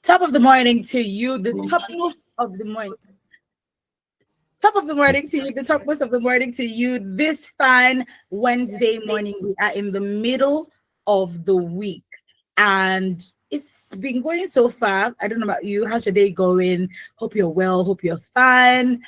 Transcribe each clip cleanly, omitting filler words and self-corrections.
Top of the morning to you, the topmost of the morning. Top of the morning to you, the topmost of the morning to you. This fine Wednesday morning, we are in the middle of the week, and it's been going so far. I don't know about you. How's your day going? Hope you're well. Hope you're fine.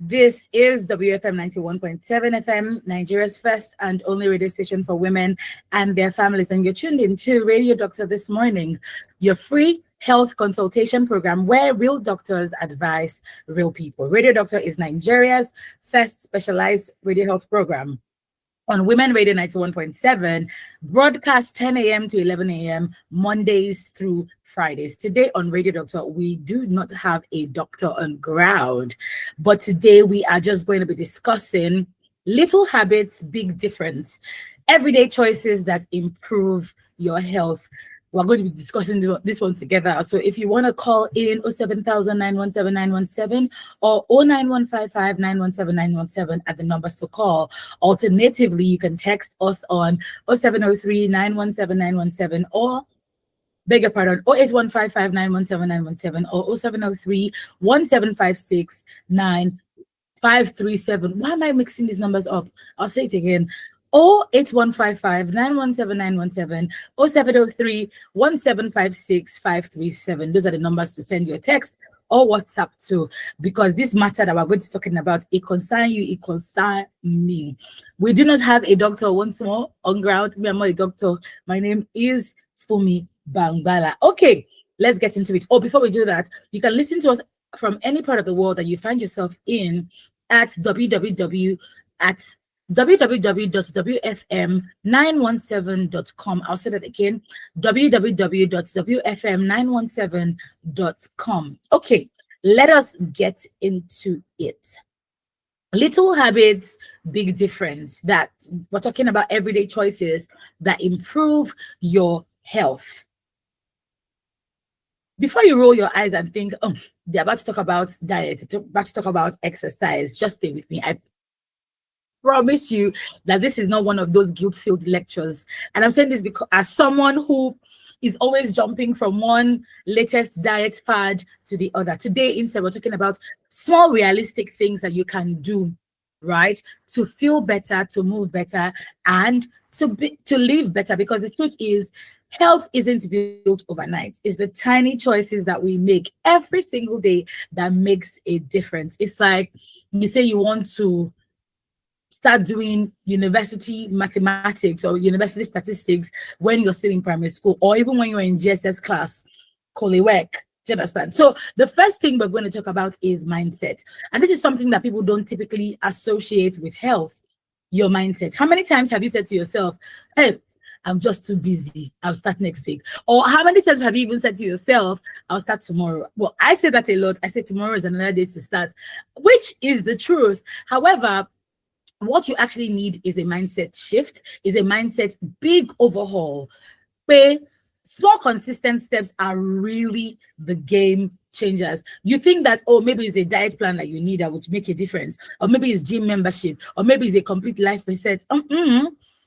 This is WFM 91.7 FM, Nigeria's first and only radio station for women and their families. And you're tuned in to Radio Doctor this morning, your free health consultation program where real doctors advise real people. Radio Doctor is Nigeria's first specialized radio health program on Women Radio 91.7, broadcast 10 a.m. to 11 a.m., Mondays through Fridays. Today on Radio Doctor, we do not have a doctor on ground, but today we are just going to be discussing little habits, big difference, everyday choices that improve your health. We're going to be discussing this one together. So if you want to call in 07000-917-917 or 09155-917-917 at the numbers to call. Alternatively, you can text us on 0703-917-917 or beg your pardon, 08155-917-917 or 0703-1756-9537. Why am I mixing these numbers up? I'll say it again. 08155-917-917 or 703-1756-537. Those are the numbers to send your text or WhatsApp to, because this matter that we're going to be talking about, it concerns you, it concerns me. We do not have a doctor once more on ground. Me, I'm not a doctor. My name is Fumi Bangbala. Okay, let's get into it. Oh, before we do that, you can listen to us from any part of the world that you find yourself in at www.wfm917.com. I'll say that again, www.wfm917.com. Okay, let us get into it. Little habits, big difference. That we're talking about everyday choices that improve your health. Before you roll your eyes and think, oh, they're about to talk about diet, they're about to talk about exercise, just stay with me. I promise you that this is not one of those guilt-filled lectures. And I'm saying this because as someone who is always jumping from one latest diet fad to the other. Today, instead, we're talking about small, realistic things that you can do, right? To feel better, to move better, and to live better. Because the truth is, health isn't built overnight. It's the tiny choices that we make every single day that makes a difference. It's like you say you want to start doing university mathematics or university statistics when you're still in primary school, or even when you're in GSS class, work. Do you understand? So the first thing we're going to talk about is mindset. And this is something that people don't typically associate with health, your mindset. How many times have you said to yourself, hey, I'm just too busy, I'll start next week? Or how many times have you even said to yourself, I'll start tomorrow? Well, I say that a lot. I say tomorrow is another day to start, which is the truth. However, what you actually need is a mindset shift, is a mindset big overhaul, where small consistent steps are really the game changers. You think that, oh, maybe it's a diet plan that you need that would make a difference, or maybe it's gym membership, or maybe it's a complete life reset.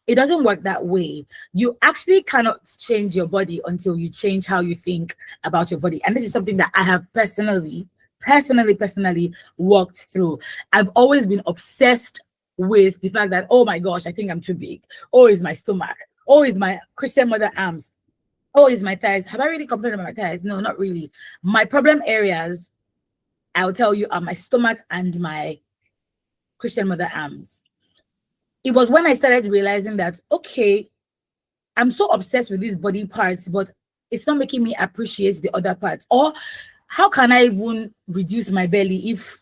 It doesn't work that way. You actually cannot change your body until you change how you think about your body. And this is something that I have personally worked through. I've always been obsessed with the fact that, oh my gosh, I think I'm too big. Oh, is my stomach. Oh, is my Christian mother arms. Oh, is my thighs. Have I really complained about my thighs? No, not really. My problem areas, I'll tell you, are my stomach and my Christian mother arms. It was when I started realizing that, okay, I'm so obsessed with these body parts, but it's not making me appreciate the other parts. Or how can I even reduce my belly if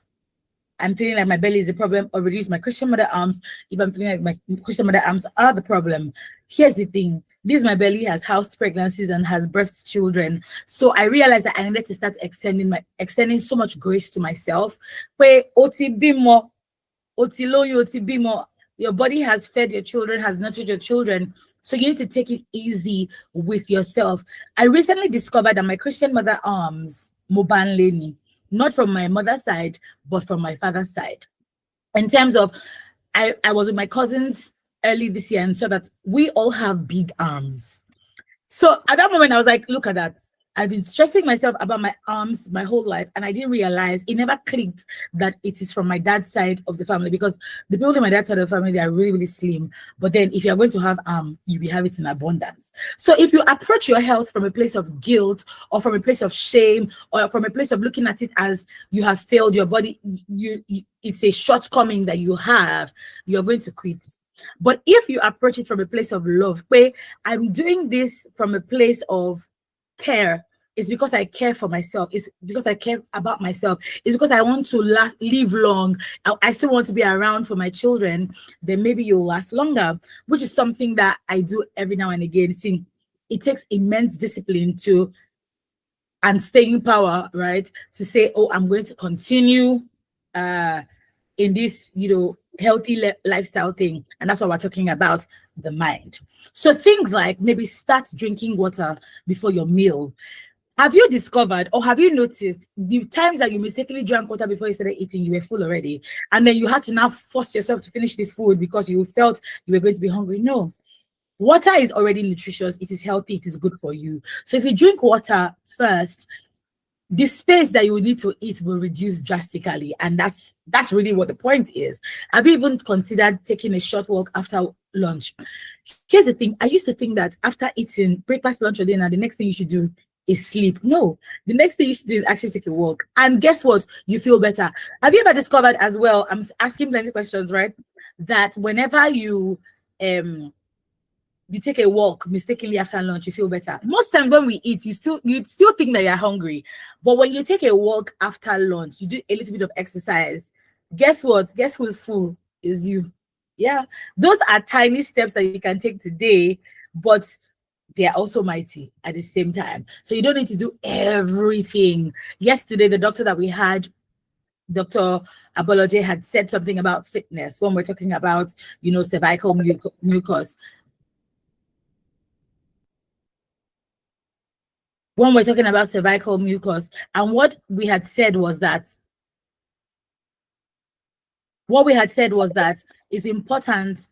I'm feeling like my belly is a problem, or reduce my Christian mother arms if I'm feeling like my Christian mother arms are the problem? Here's the thing. My belly has housed pregnancies and has birthed children. So I realized that I needed to start extending so much grace to myself. Where your body has fed your children, has nurtured your children. So you need to take it easy with yourself. I recently discovered that my Christian mother arms, Mobanleni, not from my mother's side, but from my father's side. In terms of, I was with my cousins early this year and saw that we all have big arms. So at that moment, I was like, look at that. I've been stressing myself about my arms my whole life, and I didn't realize it never clicked that it is from my dad's side of the family because the people in my dad's side of the family they are really, really slim. But then if you're going to have you will have it in abundance. So if you approach your health from a place of guilt or from a place of shame or from a place of looking at it as you have failed your body, it's a shortcoming that you have, you're going to quit. But if you approach it from a place of love, where I'm doing this from a place of care, it's because I care for myself. It's because I care about myself. It's because I want to live long. I still want to be around for my children. Then maybe you'll last longer, which is something that I do every now and again. See, it takes immense discipline to and staying power, right? To say, oh, I'm going to continue uh in this, healthy lifestyle thing. And that's what we're talking about, the mind. So things like maybe start drinking water before your meal. Have you discovered or have you noticed the times that you mistakenly drank water before you started eating, you were full already, and then you had to now force yourself to finish the food because you felt you were going to be hungry? No. Water is already nutritious, it is healthy, it is good for you. So if you drink water first, the space that you will need to eat will reduce drastically, and that's really what the point is. Have you even considered taking a short walk after lunch? Here's the thing, I used to think that after eating breakfast, lunch, or dinner, the next thing you should do is sleep. No, the next thing you should do is actually take a walk, and guess what, you feel better. Have you ever discovered as well, I'm asking plenty of questions, right, that whenever you take a walk mistakenly after lunch, you feel better. Most times when we eat, you still think that you're hungry. But when you take a walk after lunch, you do a little bit of exercise. Guess what? Guess who's full? Is you. Yeah. Those are tiny steps that you can take today, but they are also mighty at the same time. So you don't need to do everything. Yesterday, the doctor that we had, Dr. Aboloje, had said something about fitness when we're talking about, cervical mucus. When we're talking about cervical mucus, and what we had said was that it's important.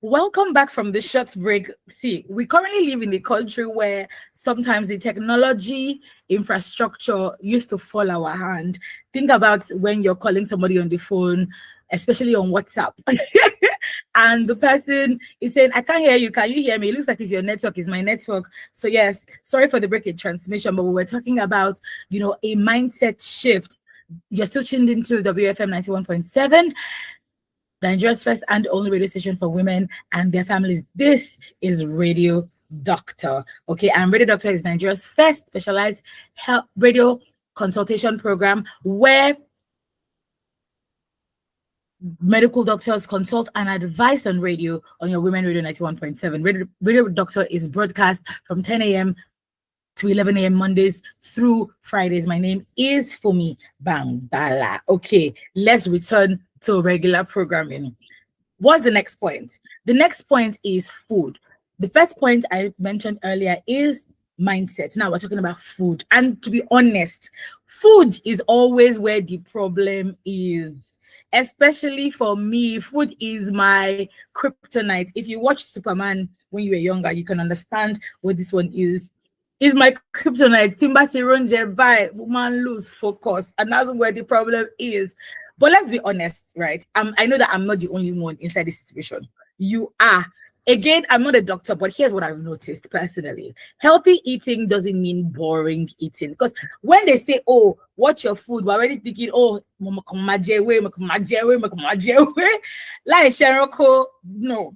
Welcome back from the short break. See, we currently live in a country where sometimes the technology infrastructure used to fall our hand. Think about when you're calling somebody on the phone, especially on WhatsApp, and the person is saying, I can't hear you. Can you hear me? It looks like it's your network, it's my network. So, yes, sorry for the break in transmission, but we were talking about, a mindset shift. You're still tuned into WFM 91.7. Nigeria's first and only radio station for women and their families. This is Radio Doctor. Okay, and Radio Doctor is Nigeria's first specialized health radio consultation program where medical doctors consult and advise on radio on your Women Radio 91.7. Radio Doctor is broadcast from 10 a.m. to 11 a.m. Mondays through Fridays. My name is Fumi Bangbala. Okay, let's return to regular programming. What's the next point? The next point is food. The first point I mentioned earlier is mindset. Now we're talking about food. And to be honest, food is always where the problem is. Especially for me, food is my kryptonite. If you watch Superman when you were younger, you can understand what this one is. Is my kryptonite. Timbati Ronje by woman lose focus, and that's where the problem is. But let's be honest, right? I know that I'm not the only one inside this situation. You are. Again, I'm not a doctor, but here's what I've noticed personally. Healthy eating doesn't mean boring eating. Because when they say, oh, what's your food? We're already thinking, oh, like Sheroko. No,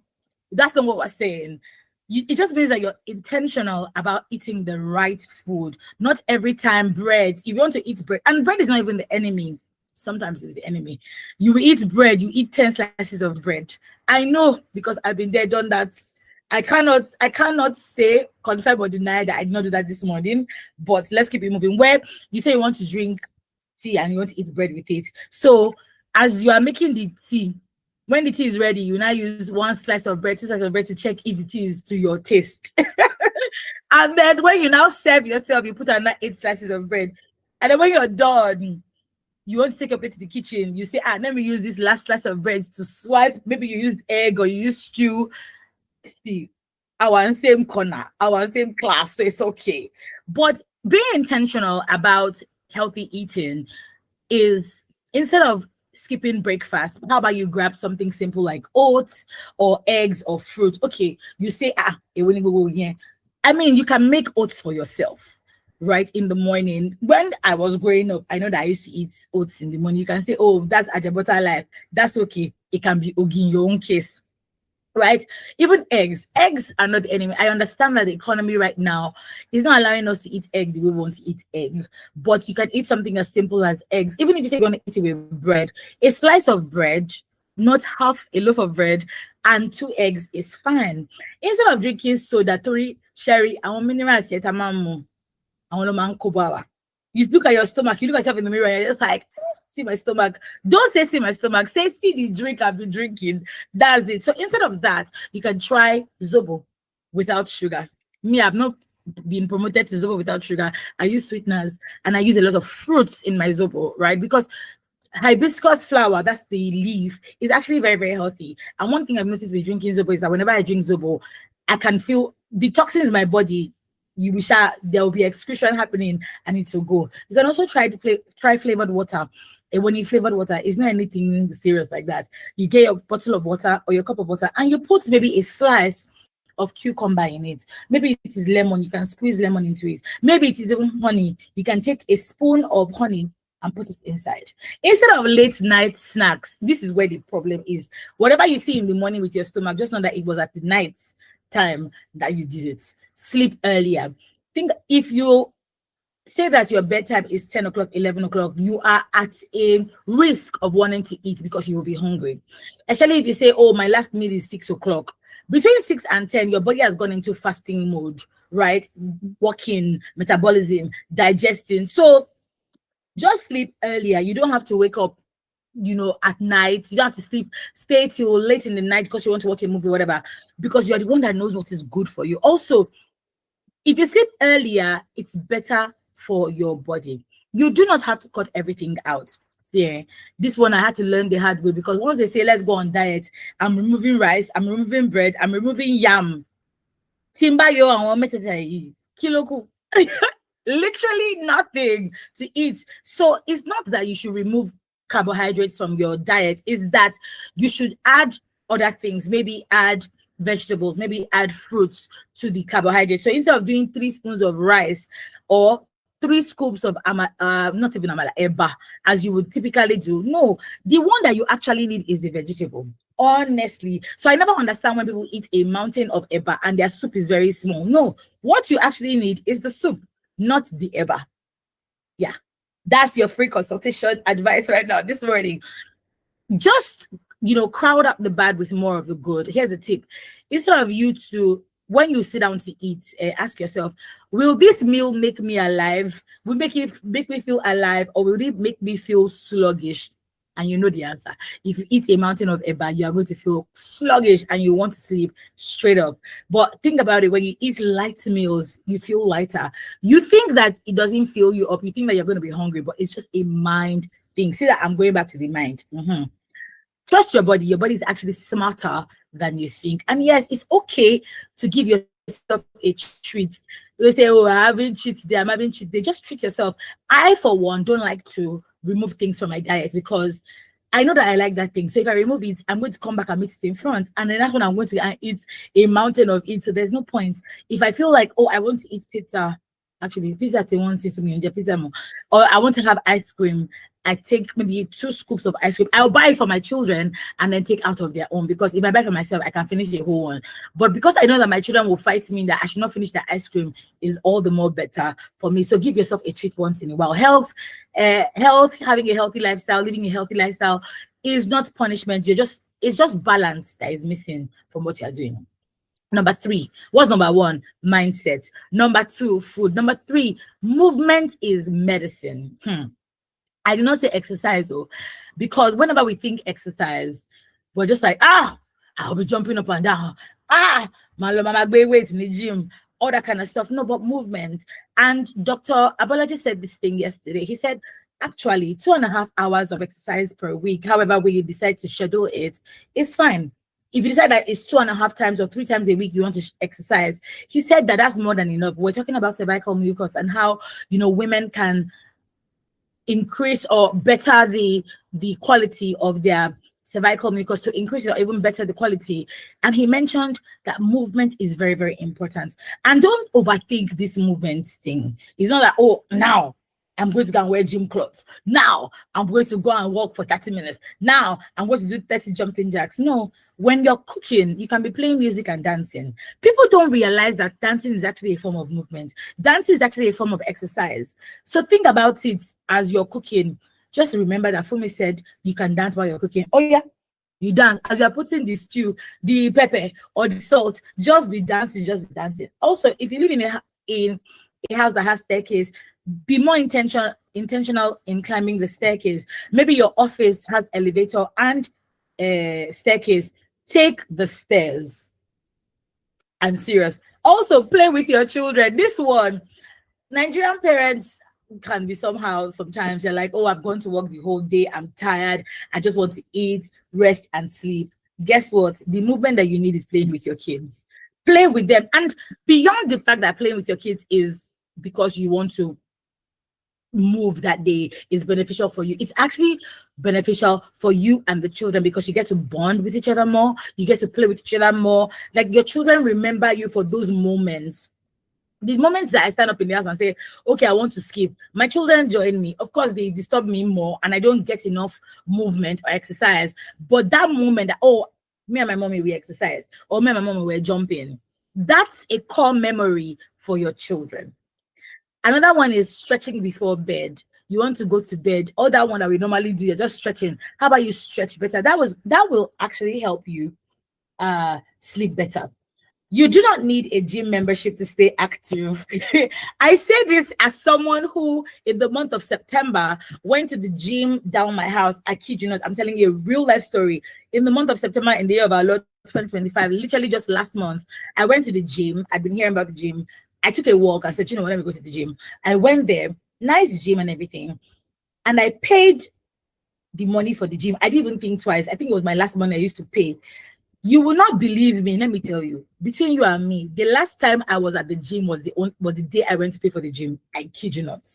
that's not what we're saying. It just means that you're intentional about eating the right food. Not every time bread. If you want to eat bread, and bread is not even the enemy. Sometimes it's the enemy. You eat bread, you eat 10 slices of bread. I know because I've been there, done that. I cannot say, confirm or deny that I did not do that this morning, but let's keep it moving. Where you say you want to drink tea and you want to eat bread with it. So as you are making the tea, when the tea is ready, you now use one slice of bread, two slices of bread to check if the tea is to your taste. And then when you now serve yourself, you put another 8 slices of bread. And then when you're done, you want to take a plate to the kitchen, you say, let me use this last slice of bread to swipe. Maybe you use egg or you use stew. See, our same corner, our same class, so it's okay. But being intentional about healthy eating is, instead of skipping breakfast, how about you grab something simple like oats or eggs or fruit? Okay, you say, I mean, you can make oats for yourself, right, in the morning. When I was growing up, I know that I used to eat oats in the morning. You can say, oh, that's Ajabota life. That's okay. It can be Ogi in your own case, right? Even eggs. Eggs are not the enemy. I understand that the economy right now is not allowing us to eat egg the way we want to eat egg, but you can eat something as simple as eggs. Even if you say you're going to eat it with bread, a slice of bread, not half a loaf of bread, and 2 eggs is fine. Instead of drinking soda, tori, sherry, I want minerals, I want a man kobawa. You look at your stomach, you look at yourself in the mirror, and you're just like, see my stomach. Don't say see my stomach, say see the drink I've been drinking. That's it. So instead of that, you can try Zobo without sugar. Me, I've not been promoted to Zobo without sugar. I use sweeteners and I use a lot of fruits in my Zobo, right? Because hibiscus flower, that's the leaf, is actually very, very healthy. And one thing I've noticed with drinking Zobo is that whenever I drink Zobo, I can feel the toxins in my body. There will be excretion happening and it will go. You can also try flavored water. And when you flavored water, it's not anything serious like that. You get your bottle of water or your cup of water and you put maybe a slice of cucumber in it. Maybe it is lemon, you can squeeze lemon into it. Maybe it is even honey. You can take a spoon of honey and put it inside. Instead of late night snacks, this is where the problem is. Whatever you see in the morning with your stomach, just know that it was at the night time that you did it. Sleep earlier. Think if you say that your bedtime is 10 o'clock, 11 o'clock, you are at a risk of wanting to eat because you will be hungry. Especially if you say, oh, my last meal is 6 o'clock. Between 6 and 10, your body has gone into fasting mode, right? Working, metabolism, digesting. So just sleep earlier. You don't have to wake up, at night. You don't have to stay till late in the night because you want to watch a movie, whatever, because you're the one that knows what is good for you. Also, if you sleep earlier, it's better for your body. You do not have to cut everything out. Yeah, this one I had to learn the hard way, because once they say let's go on diet, I'm removing rice, I'm removing bread, I'm removing yam. Timba yo and kiloku. Literally nothing to eat. So it's not that you should remove carbohydrates from your diet, is that you should add other things, maybe add vegetables, maybe add fruits to the carbohydrates. So instead of doing 3 spoons of rice or 3 scoops of not even amala, eba, as you would typically do, no, the one that you actually need is the vegetable. Honestly, so I never understand when people eat a mountain of eba and their soup is very small. No, what you actually need is the soup, not the eba. Yeah, that's your free consultation advice right now this morning. Just crowd up the bad with more of the good. Here's a tip: instead of you to, when you sit down to eat, ask yourself, will this meal make me alive? Will make me feel alive, or will it make me feel sluggish? And you know the answer. If you eat a mountain of eba, you are going to feel sluggish and you want to sleep straight up. But think about it: when you eat light meals, you feel lighter. You think that it doesn't fill you up. You think that you're going to be hungry, but it's just a mind thing. See that I'm going back to the mind. Trust your body. Your body is actually smarter than you think. And yes, it's okay to give yourself a treat. You say, oh, I'm having cheat day, I'm having cheat day. Just treat yourself. I, for one, don't like to remove things from my diet because I know that I like that thing. So if I remove it, I'm going to come back and mix it in front. And then that's when I'm going to eat a mountain of it. So there's no point. If I feel like, oh, I want to eat pizza, actually, pizza to one to me, pizza more, or I want to have ice cream, I take maybe 2 scoops of ice cream. I'll buy it for my children and then take out of their own, because if I buy for myself, I can finish the whole one. But because I know that my children will fight me that I should not finish the ice cream, is all the more better for me. So give yourself a treat once in a while. Health, having a healthy lifestyle, living a healthy lifestyle is not punishment. It's just balance that is missing from what you're doing. Number 3, what's number 1? Mindset. Number 2, food. Number 3, movement is medicine. I did not say exercise, because whenever we think exercise, we're just like, I'll be jumping up and down. My mama weight in the gym, all that kind of stuff. No, but movement. And Dr. Abolaji said this thing yesterday. He said, actually, 2.5 hours of exercise per week, however we decide to schedule it, is fine. If you decide that it's 2.5 times or 3 times a week you want to exercise, he said that that's more than enough. We're talking about cervical mucus and how, women can increase or better the quality of their cervical mucus, to increase or even better the quality. And he mentioned that movement is very, very important. And don't overthink this movement thing. It's not that, oh, now I'm going to go and wear gym clothes. Now I'm going to go and walk for 30 minutes. Now I'm going to do 30 jumping jacks. No, when you're cooking, you can be playing music and dancing. People don't realize that dancing is actually a form of movement. Dancing is actually a form of exercise. So think about it as you're cooking. Just remember that Fumi said you can dance while you're cooking. Oh yeah, you dance as you're putting the stew, the pepper or the salt. Just be dancing, just be dancing. Also, if you live in a house that has staircase, be more intentional in climbing the staircase. Maybe your office has elevator and staircase. Take the stairs. I'm serious. Also, play with your children. This one, Nigerian parents can be sometimes they're like, oh, I've gone to work the whole day, I'm tired, I just want to eat, rest, and sleep. Guess what? The movement that you need is playing with your kids. Play with them. And beyond the fact that playing with your kids is because you want to move that day, is beneficial for you, it's actually beneficial for you and the children, because you get to bond with each other more, you get to play with each other more. Like, your children remember you for those moments. The moments that I stand up in the house and say, okay, I want to skip, my children join me. Of course, they disturb me more and I don't get enough movement or exercise. But that moment that, oh, me and my mommy, we exercise, or me and my mommy, we're jumping, that's a core memory for your children. Another one is stretching before bed. You want to go to bed, all that one that we normally do, you're just stretching. How about you stretch better? That will actually help you sleep better. You do not need a gym membership to stay active. I say this as someone who, in the month of September, went to the gym down my house. I kid you not, I'm telling you a real life story. In the month of September, in the year of our Lord 2025, literally just last month, I went to the gym. I'd been hearing about the gym. I took a walk. I said, you know what, let me go to the gym. I went there, nice gym and everything. And I paid the money for the gym. I didn't even think twice. I think it was my last money I used to pay. You will not believe me. Let me tell you, between you and me, the last time I was at the gym was the day I went to pay for the gym. I kid you not.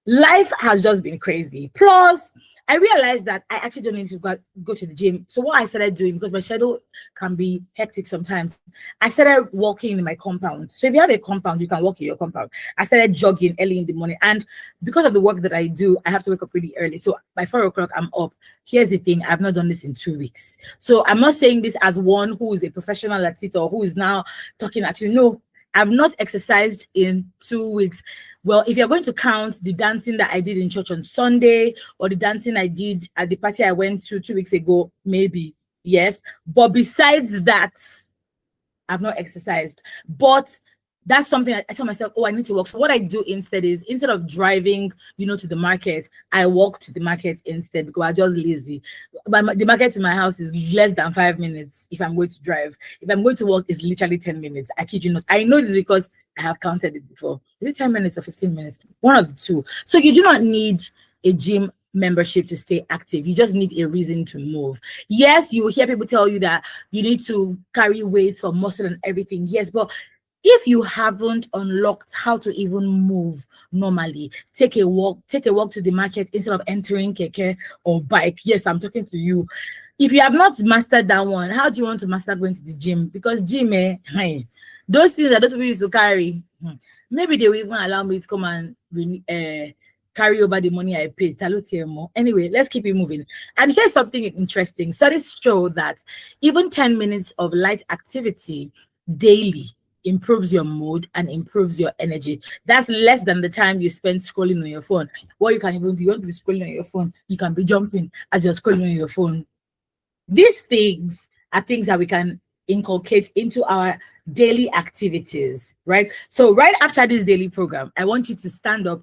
Life has just been crazy. Plus, I realized that I actually don't need to go to the gym. So what I started doing, because my schedule can be hectic sometimes, I started walking in my compound. So if you have a compound, you can walk in your compound. I started jogging early in the morning. And because of the work that I do, I have to wake up pretty early. So by 4 o'clock, I'm up. Here's the thing, I've not done this in 2 weeks. So I'm not saying this as one who is a professional at it or who is now talking at you. No, I've not exercised in 2 weeks. Well, if you're going to count the dancing that I did in church on Sunday or the dancing I did at the party I went to 2 weeks ago, maybe, yes. But besides that, I've not exercised. But that's something I tell myself, oh, I need to walk. So what I do instead is, instead of driving, to the market, I walk to the market instead because I'm just lazy. But the market to my house is less than 5 minutes if I'm going to drive. If I'm going to walk, it's literally 10 minutes. I kid you not. I know this because I have counted it before. Is it 10 minutes or 15 minutes? One of the two. So you do not need a gym membership to stay active. You just need a reason to move. Yes, you will hear people tell you that you need to carry weights for muscle and everything. Yes, but if you haven't unlocked how to even move normally, take a walk to the market instead of entering keke or bike. Yes, I'm talking to you. If you have not mastered that one, how do you want to master going to the gym? Because gym, those things that those people used to carry, maybe they will even allow me to come and carry over the money I paid. Anyway, let's keep it moving. And here's something interesting. Studies show that even 10 minutes of light activity daily improves your mood and improves your energy. That's less than the time you spend scrolling on your phone. What you can even do, you want to be scrolling on your phone, you can be jumping as you're scrolling on your phone. These things are things that we can inculcate into our daily activities, right? So right after this daily program, I want you to stand up.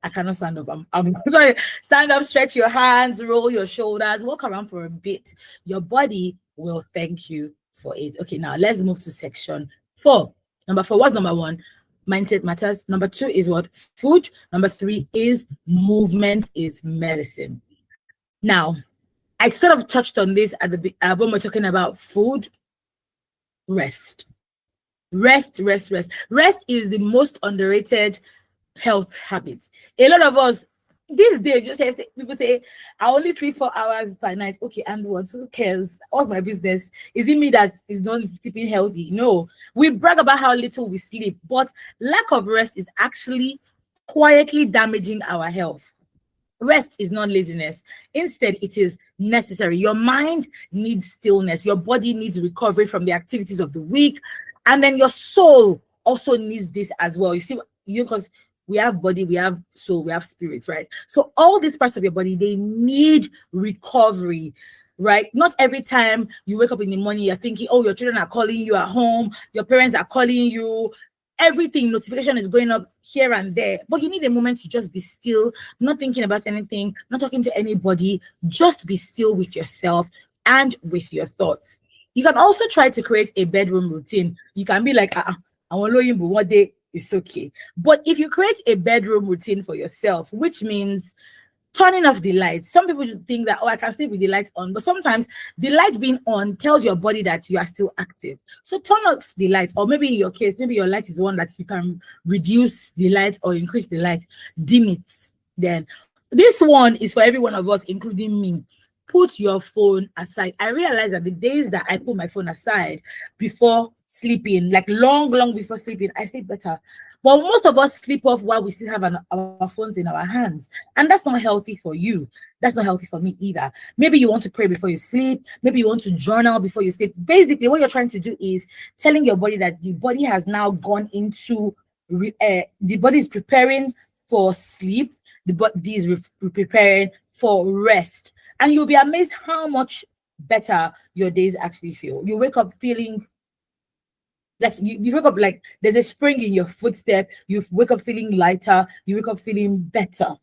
I cannot stand up. I'm sorry. Stand up, stretch your hands, roll your shoulders, walk around for a bit. Your body will thank you for it. Okay, now let's move to section 4. Number 4, what's number 1? Mindset matters. Number 2 is what? Food. Number 3 is movement is medicine. Now, I sort of touched on this at the when we're talking about food. Rest. Rest is the most underrated health habit. A lot of us these days, people say, I only sleep 4 hours per night. Okay, and what? Who cares? What's my business? Is it me that is not sleeping healthy? No. We brag about how little we sleep, but lack of rest is actually quietly damaging our health. Rest is not laziness. Instead, it is necessary. Your mind needs stillness. Your body needs recovery from the activities of the week. And then your soul also needs this as well. You see, because we have body, we have soul, we have spirit, right? So all these parts of your body, they need recovery, right? Not every time you wake up in the morning, you're thinking, oh, your children are calling you at home, your parents are calling you, everything, notification is going up here and there. But you need a moment to just be still, not thinking about anything, not talking to anybody, just be still with yourself and with your thoughts. You can also try to create a bedroom routine. You can be like, I want to know one day. It's okay. But if you create a bedroom routine for yourself, which means turning off the lights. Some people think that, oh, I can sleep with the lights on. But sometimes the light being on tells your body that you are still active. So turn off the lights. Or maybe in your case, maybe your light is one that you can reduce the light or increase the light. Dim it. Then this one is for every one of us, including me. Put your phone aside. I realized that the days that I put my phone aside before sleeping, like long before sleeping, I sleep better. But most of us sleep off while we still have our phones in our hands. And that's not healthy for you. That's not healthy for me either. Maybe you want to pray before you sleep. Maybe you want to journal before you sleep. Basically, what you're trying to do is telling your body that the body has now gone into the body is preparing for sleep, the body is preparing for rest, and you'll be amazed how much better your days actually feel. You wake up feeling like you wake up like there's a spring in your footstep. You wake up feeling lighter. You wake up feeling better,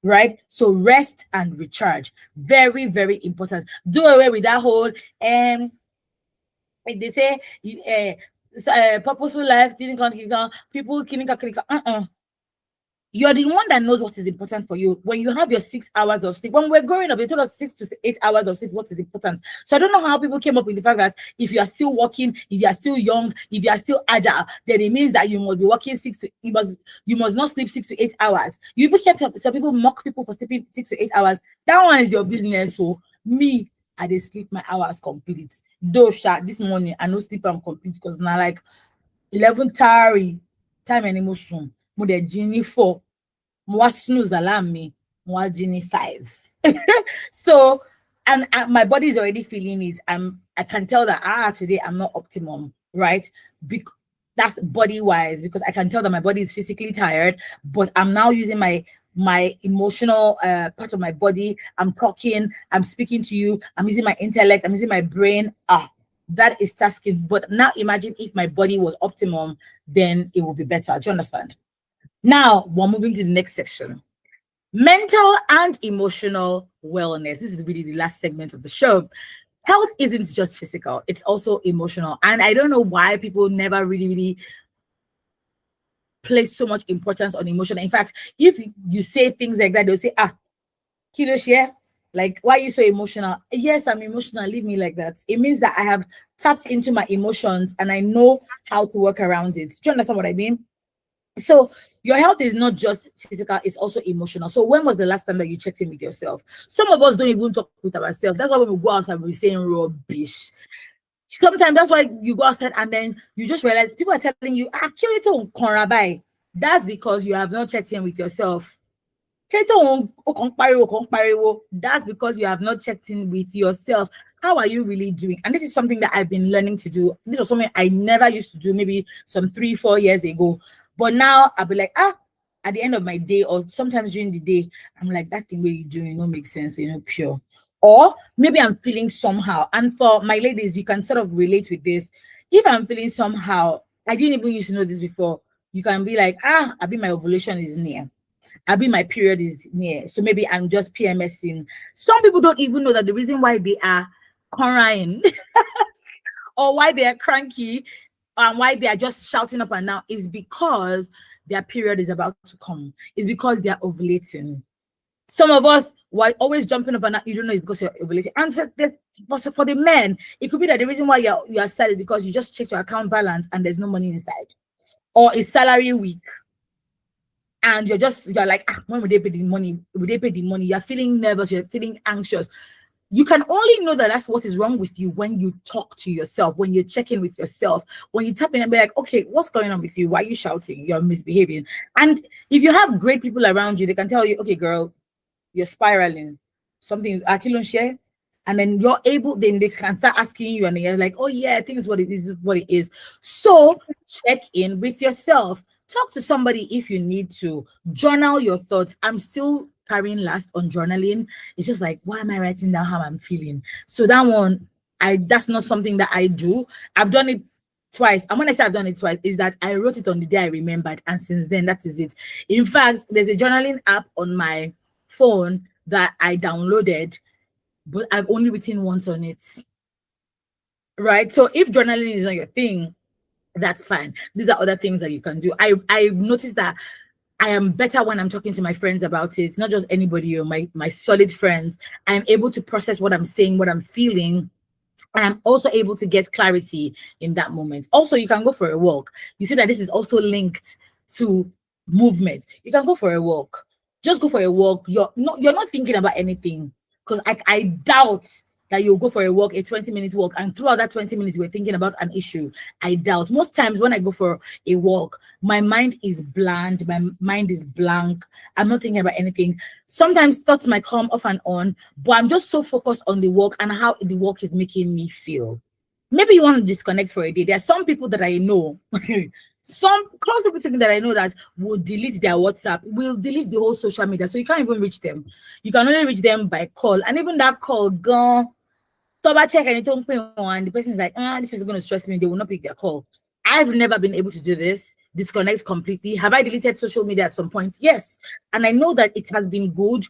right? So rest and recharge, very, very important. Do away with that whole like they say, purposeful life didn't come, people killing, you're the one that knows what is important for you. When you have your 6 hours of sleep, when we're growing up, they told us 6 to 8 hours of sleep, what is important. So I don't know how people came up with the fact that if you are still working, if you are still young, if you are still agile, then it means that you must be working you must not sleep 6 to 8 hours. You even kept some people mock people for sleeping 6 to 8 hours. That one is your business. So me, I did sleep my hours complete. Though this morning I no sleep I'm complete because now like 11:30 time anymore soon. Mo de Gini 4. Mo snooze alarm me. Mo Gini 5. So and my body is already feeling it. I can tell that today I'm not optimum, right? That's body wise, because I can tell that my body is physically tired, but I'm now using my emotional part of my body. I'm talking, I'm speaking to you, I'm using my intellect, I'm using my brain. That is tasking. But now imagine if my body was optimum, then it will be better. Do you understand? Now we're moving to the next section. Mental and emotional wellness. This is really the last segment of the show. Health isn't just physical, it's also emotional. And I don't know why people never really place so much importance on emotion. In fact, if you say things like that, they'll say, kilo share, like, why are you so emotional? Yes, I'm emotional. Leave me like that. It means that I have tapped into my emotions and I know how to work around it. Do you understand what I mean? So your health is not just physical, it's also emotional. So when was the last time that you checked in with yourself? Some of us don't even talk with ourselves. That's why when we go outside, we're saying rubbish. Sometimes that's why you go outside and then you just realize people are telling you, actually, that's because you have not checked in with yourself. That's because you have not checked in with yourself. How are you really doing? And this is something that I've been learning to do. This was something I never used to do, maybe some 3-4 years ago. But now I'll be like, at the end of my day, or sometimes during the day, I'm like, that thing where you're doing don't make sense, pure. Or maybe I'm feeling somehow. And for my ladies, you can sort of relate with this. If I'm feeling somehow, I didn't even used to know this before. You can be like, I mean, my ovulation is near. I mean, my period is near. So maybe I'm just PMSing. Some people don't even know that the reason why they are crying or why they are cranky and why they are just shouting up and down is because their period is about to come. It's because they are ovulating. Some of us were always jumping up and down. You don't know it's because you're ovulating. And for the men, it could be that the reason why you're sad is because you just checked your account balance and there's no money inside. Or it's salary week. And you're like, when will they pay the money? Will they pay the money? You're feeling nervous, you're feeling anxious. You can only know that that's what is wrong with you when you talk to yourself, when you're checking with yourself, when you tap in and be like, okay, what's going on with you? Why are you shouting? You're misbehaving. And if you have great people around you, they can tell you, okay, girl, you're spiraling. Something is Akilon share. And then you're able, then they can start asking you, and you're like, oh yeah, I think it's what it is, what it is. So check in with yourself. Talk to somebody if you need to. Journal your thoughts. I'm still carrying last on journaling. It's just like, why am I writing down how I'm feeling? So that one, that's not something that I do. I've done it twice. And when I say I've done it twice, is that I wrote it on the day I remembered. And since then, that is it. In fact, there's a journaling app on my phone that I downloaded, but I've only written once on it. Right? So if journaling is not your thing, that's fine. These are other things that you can do. I've noticed that I am better when I'm talking to my friends about it, not just anybody or my solid friends. I'm able to process what I'm saying, what I'm feeling, and I'm also able to get clarity in that moment. Also, you can go for a walk. You see that this is also linked to movement. You can go for a walk. Just go for a walk. You're not thinking about anything, because I doubt that you'll go for a walk, a 20-minute walk, and throughout that 20 minutes, we're thinking about an issue. I doubt. Most times when I go for a walk, my mind is bland, my mind is blank. I'm not thinking about anything. Sometimes thoughts might come off and on, but I'm just so focused on the walk and how the walk is making me feel. Maybe you want to disconnect for a day. There are some people that I know Some close people to me that I know that will delete their WhatsApp, will delete the whole social media. So you can't even reach them. You can only reach them by call. And even that call, gone. Double check and the person is like, this person is going to stress me. They will not pick their call. I've never been able to do this. Disconnect completely. Have I deleted social media at some point? Yes. And I know that it has been good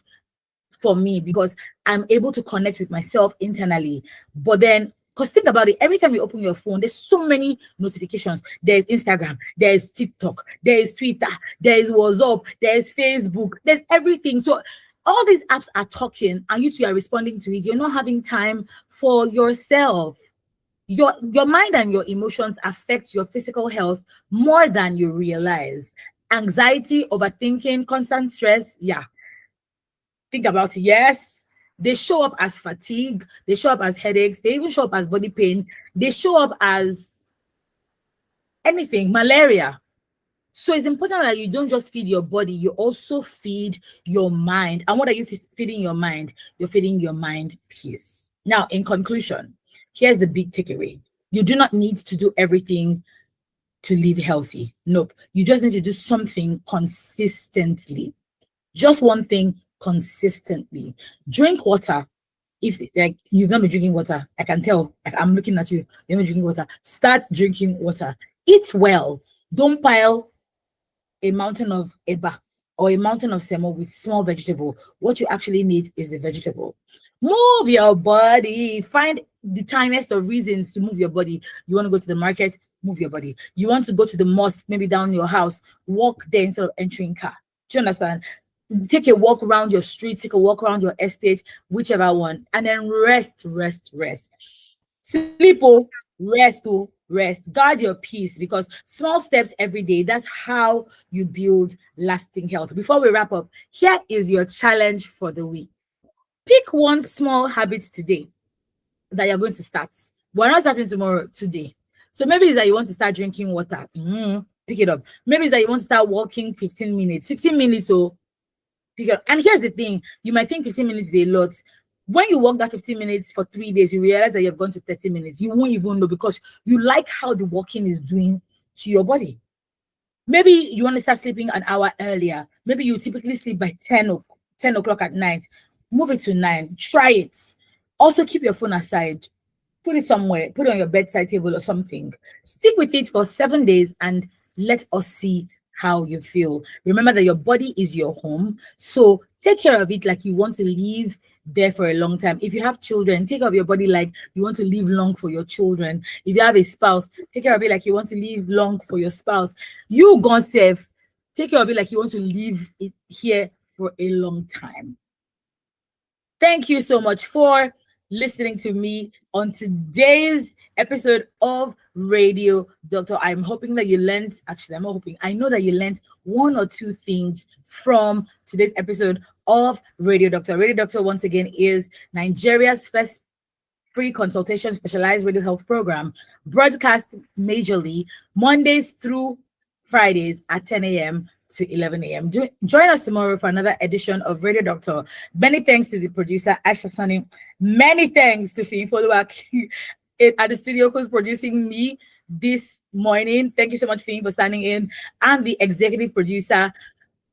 for me because I'm able to connect with myself internally. But then, because think about it, every time you open your phone, there's so many notifications. There's Instagram, there's TikTok, there's Twitter, there's WhatsApp, there's Facebook, there's everything. So all these apps are talking and you two are responding to it. You're not having time for yourself. Your mind and your emotions affect your physical health more than you realize. Anxiety, overthinking, constant stress, yeah. Think about it. Yes, they show up as fatigue, they show up as headaches, they even show up as body pain, they show up as anything, malaria. So it's important that you don't just feed your body, you also feed your mind. And what are you feeding your mind? You're feeding your mind peace. Now, in conclusion, here's the big takeaway. You do not need to do everything to live healthy. Nope. You just need to do something consistently. Just one thing consistently. Drink water. If like you've not been drinking water, I can tell. Like, I'm looking at you. You're not drinking water. Start drinking water. Eat well. Don't pile a mountain of eba or a mountain of semo with small vegetable. What you actually need is a vegetable. Move your body. Find the tiniest of reasons to move your body. You want to go to the market, move your body. You want to go to the mosque, maybe down your house, walk there instead of entering car. Do you understand? Take a walk around your street, take a walk around your estate, whichever one, and then rest. Sleep, rest. Guard your peace, because small steps every day, that's how you build lasting health. Before we wrap up, here is your challenge for the week. Pick one small habit today that you're going to start. We're not starting tomorrow, today. So maybe it's that you want to start drinking water. Pick it up. Maybe it's that you want to start walking 15 minutes. 15 minutes, so pick it up. And here's the thing, you might think 15 minutes is a lot. When you walk that 15 minutes for 3 days, you realize that you've gone to 30 minutes. You won't even know, because you like how the walking is doing to your body. Maybe you want to start sleeping an hour earlier. Maybe you typically sleep by 10 o'clock at night. Move it to 9. Try it. Also, keep your phone aside. Put it somewhere. Put it on your bedside table or something. Stick with it for 7 days and let us see how you feel. Remember that your body is your home. So take care of it like you want to live there for a long time. If you have children, take care of your body like you want to live long for your children. If you have a spouse, take care of it like you want to live long for your spouse. You gone safe. Take care of it like you want to live it here for a long time. Thank you so much for listening to me on today's episode of Radio Doctor. I'm hoping that you learned, actually, I'm not hoping, I know that you learned one or two things from today's episode of Radio Doctor. Radio Doctor, once again, is Nigeria's first free consultation specialized radio health program, broadcast majorly Mondays through Fridays at 10 a.m. to 11 a.m. Join us tomorrow for another edition of Radio Doctor. Many thanks to the producer, Aisha Sunny. Many thanks to Finn Follower at the studio who's producing me this morning. Thank you so much, Finn, for standing in. And the executive producer,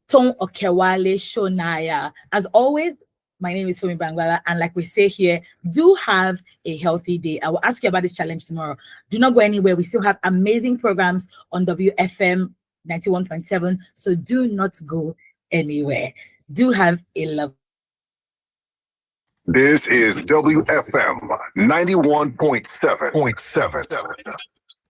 Tom Okewale Shonaya. As always, my name is Fumi Bangwala, and like we say here, do have a healthy day. I will ask you about this challenge tomorrow. Do not go anywhere. We still have amazing programs on WFM 91.7, so do not go anywhere. Do have a love. This is WFM 91.7.